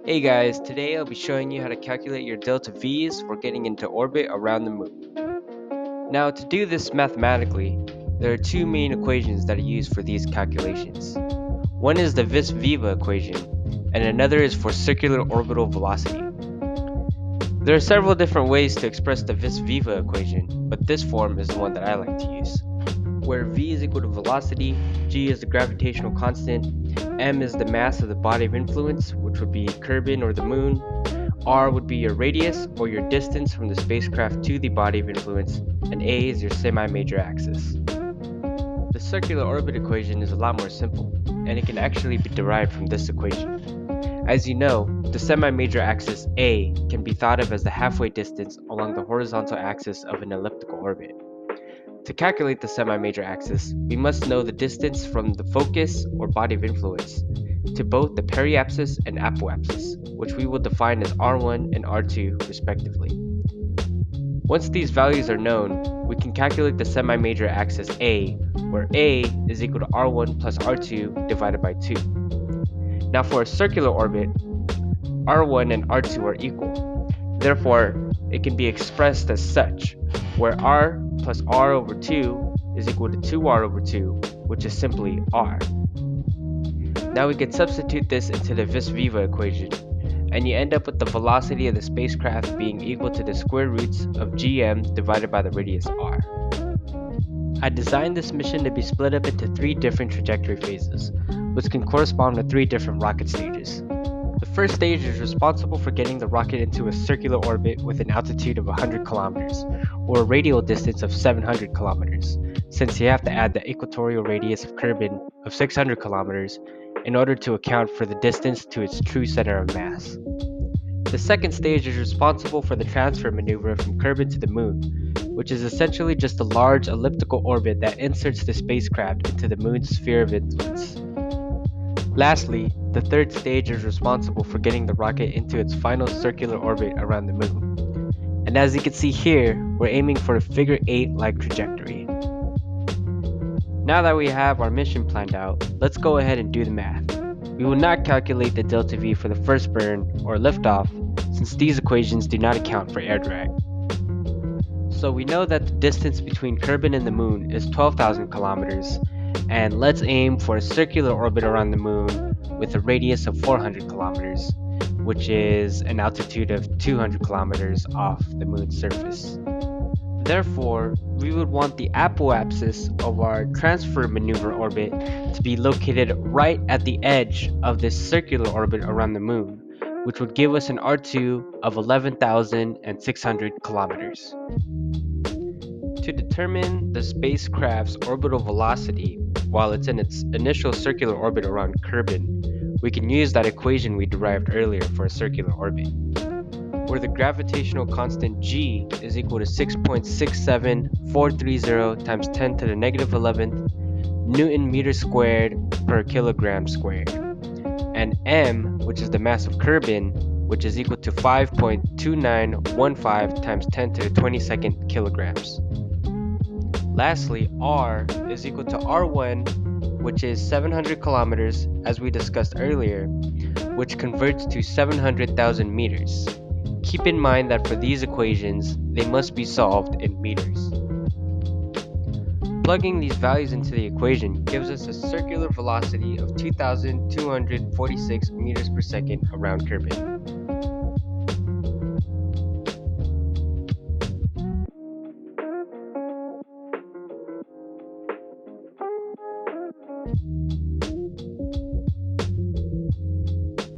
Hey guys, today I'll be showing you how to calculate your delta V's for getting into orbit around the moon. Now to do this mathematically, there are two main equations that are used for these calculations. One is the vis-viva equation, and another is for circular orbital velocity. There are several different ways to express the vis-viva equation, but this form is the one that I like to use, where v is equal to velocity, g is the gravitational constant, m is the mass of the body of influence, which would be Kerbin or the moon, r would be your radius or your distance from the spacecraft to the body of influence, and a is your semi-major axis. The circular orbit equation is a lot more simple, and it can actually be derived from this equation. As you know, the semi-major axis a can be thought of as the halfway distance along the horizontal axis of an elliptical orbit. To calculate the semi-major axis, we must know the distance from the focus or body of influence to both the periapsis and apoapsis, which we will define as r1 and r2 respectively. Once these values are known, we can calculate the semi-major axis a, where a is equal to r1 plus r2 divided by 2. Now for a circular orbit, r1 and r2 are equal. Therefore, it can be expressed as such, where r plus r over 2 is equal to 2r over 2, which is simply r. Now we can substitute this into the vis-viva equation, and you end up with the velocity of the spacecraft being equal to the square roots of gm divided by the radius r. I designed this mission to be split up into 3 different trajectory phases, which can correspond to 3 different rocket stages. The first stage is responsible for getting the rocket into a circular orbit with an altitude of 100 kilometers, or a radial distance of 700 kilometers, since you have to add the equatorial radius of Kerbin of 600 kilometers in order to account for the distance to its true center of mass. The second stage is responsible for the transfer maneuver from Kerbin to the Moon, which is essentially just a large elliptical orbit that inserts the spacecraft into the Moon's sphere of influence. Lastly, the third stage is responsible for getting the rocket into its final circular orbit around the Moon. And as you can see here, we're aiming for a figure 8-like trajectory. Now that we have our mission planned out, let's go ahead and do the math. We will not calculate the delta V for the first burn or liftoff, since these equations do not account for air drag. So we know that the distance between Kerbin and the Moon is 12,000 kilometers, and let's aim for a circular orbit around the Moon with a radius of 400 kilometers, which is an altitude of 200 kilometers off the Moon's surface. Therefore, we would want the apoapsis of our transfer maneuver orbit to be located right at the edge of this circular orbit around the Moon, which would give us an R2 of 11,600 kilometers. To determine the spacecraft's orbital velocity while it's in its initial circular orbit around Kerbin, we can use that equation we derived earlier for a circular orbit, where the gravitational constant g is equal to 6.67430 times 10 to the negative 11th Newton meter squared per kilogram squared, and m, which is the mass of Kerbin, which is equal to 5.2915 times 10 to the 22nd kilograms. Lastly, r is equal to r1, which is 700 kilometers, as we discussed earlier, which converts to 700,000 meters. Keep in mind that for these equations, they must be solved in meters. Plugging these values into the equation gives us a circular velocity of 2,246 meters per second around Kerbin.